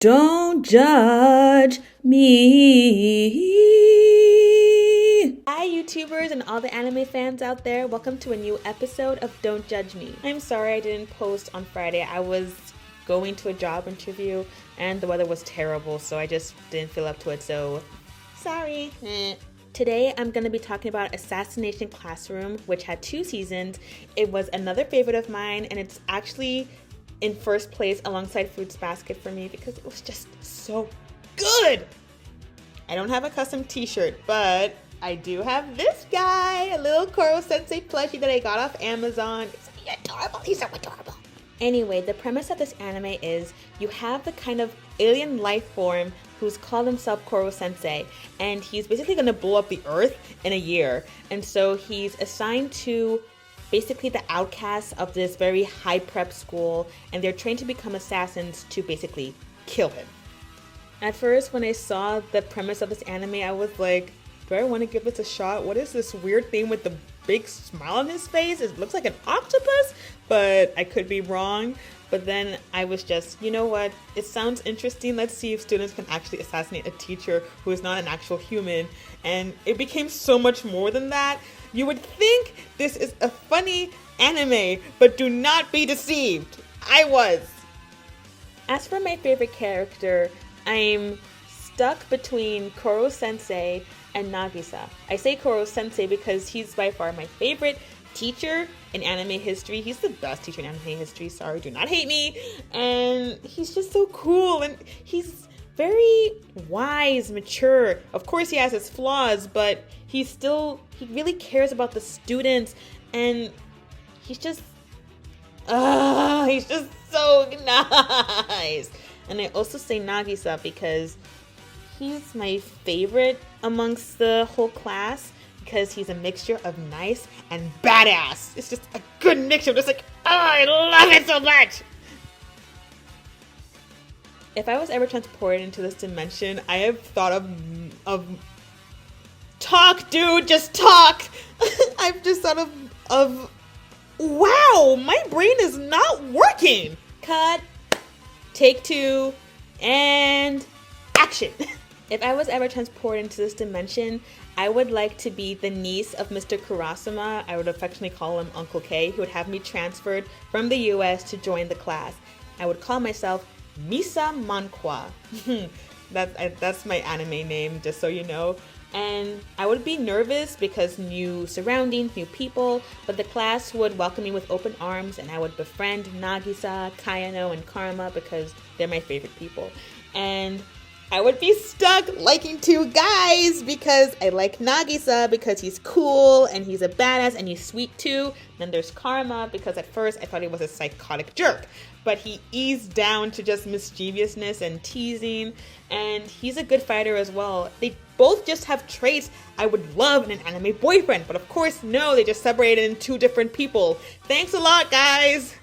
Don't judge me. Hi YouTubers and all the anime fans out there, welcome to a new episode of Don't Judge Me. I'm sorry I didn't post on Friday. I was going to a job interview and the weather was terrible, so I just didn't feel up to it, so sorry. Today I'm going to be talking about Assassination Classroom, which had 2 seasons. It was another favorite of mine, and it's actually in first place alongside Fruits Basket for me because it was just so good. I don't have a custom t-shirt, but I do have this guy, a little Koro Sensei plushie that I got off Amazon. It's adorable. He's so adorable. Anyway, the premise of this anime is you have the kind of alien life form who's called himself Koro Sensei, and he's basically going to blow up the earth in a year. And so he's assigned to basically the outcasts of this very high prep school, and they're trained to become assassins to basically kill him. At first, when I saw the premise of this anime, I was like, do I want to give this a shot? What is this weird thing with the big smile on his face? It looks like an octopus, but I could be wrong. But then I was just, you know what? It sounds interesting. Let's see if students can actually assassinate a teacher who is not an actual human. And it became so much more than that. You would think this is a funny anime, but do not be deceived. I was. As for my favorite character, I'm stuck between Koro Sensei and Nagisa. I say Koro Sensei because he's by far my favorite teacher in anime history. He's the best teacher in anime history. Sorry, do not hate me. And he's just so cool, and he's very wise, mature. Of course he has his flaws, but he really cares about the students, and he's just so nice. And I also say Nagisa because he's my favorite amongst the whole class because he's a mixture of nice and badass. It's just a good mixture. I'm just like, oh, I love it so much. If I was ever transported into this dimension, I have thought of talk, dude, just talk. I've just thought of wow, my brain is not working. Cut, take 2, and action. If I was ever transported into this dimension, I would like to be the niece of Mr. Kurasama. I would affectionately call him Uncle K. He would have me transferred from the US to join the class. I would call myself Misa Mankwa. That's my anime name, just so you know. And I would be nervous because new surroundings, new people, but the class would welcome me with open arms, and I would befriend Nagisa, Kayano, and Karma because they're my favorite people. And I would be stuck liking 2 guys because I like Nagisa because he's cool and he's a badass and he's sweet too. Then there's Karma because at first I thought he was a psychotic jerk, but he eased down to just mischievousness and teasing, and he's a good fighter as well. They both just have traits I would love in an anime boyfriend, but of course no, they just separated in 2 different people. Thanks a lot, guys!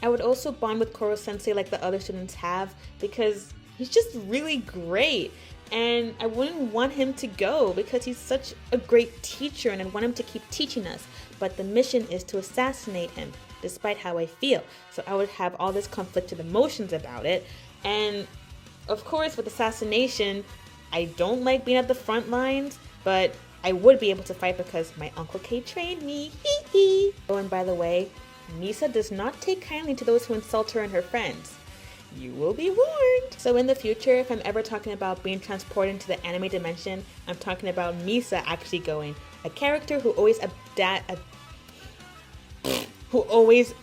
I would also bond with Koro Sensei like the other students have because he's just really great, and I wouldn't want him to go because he's such a great teacher and I want him to keep teaching us. But the mission is to assassinate him, despite how I feel. So I would have all this conflicted emotions about it. And of course, with assassination, I don't like being at the front lines, but I would be able to fight because my Uncle K trained me. Hee hee. Oh, and by the way, Misa does not take kindly to those who insult her and her friends. You will be warned. So in the future, if I'm ever talking about being transported into the anime dimension, I'm talking about Misa actually going. A character who always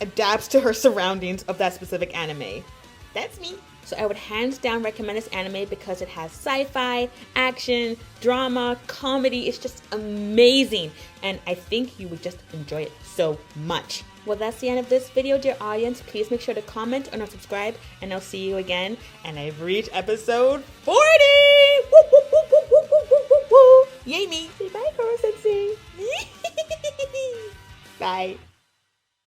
adapts to her surroundings of that specific anime. That's me. So I would hands down recommend this anime because it has sci-fi, action, drama, comedy. It's just amazing. And I think you would just enjoy it so much. Well, that's the end of this video, dear audience. Please make sure to comment or subscribe, and I'll see you again. And I've reached episode 40! Woo, woo, woo, woo, woo, woo, woo, woo, woo. Yay me! Say bye, Koro Sensei. Bye.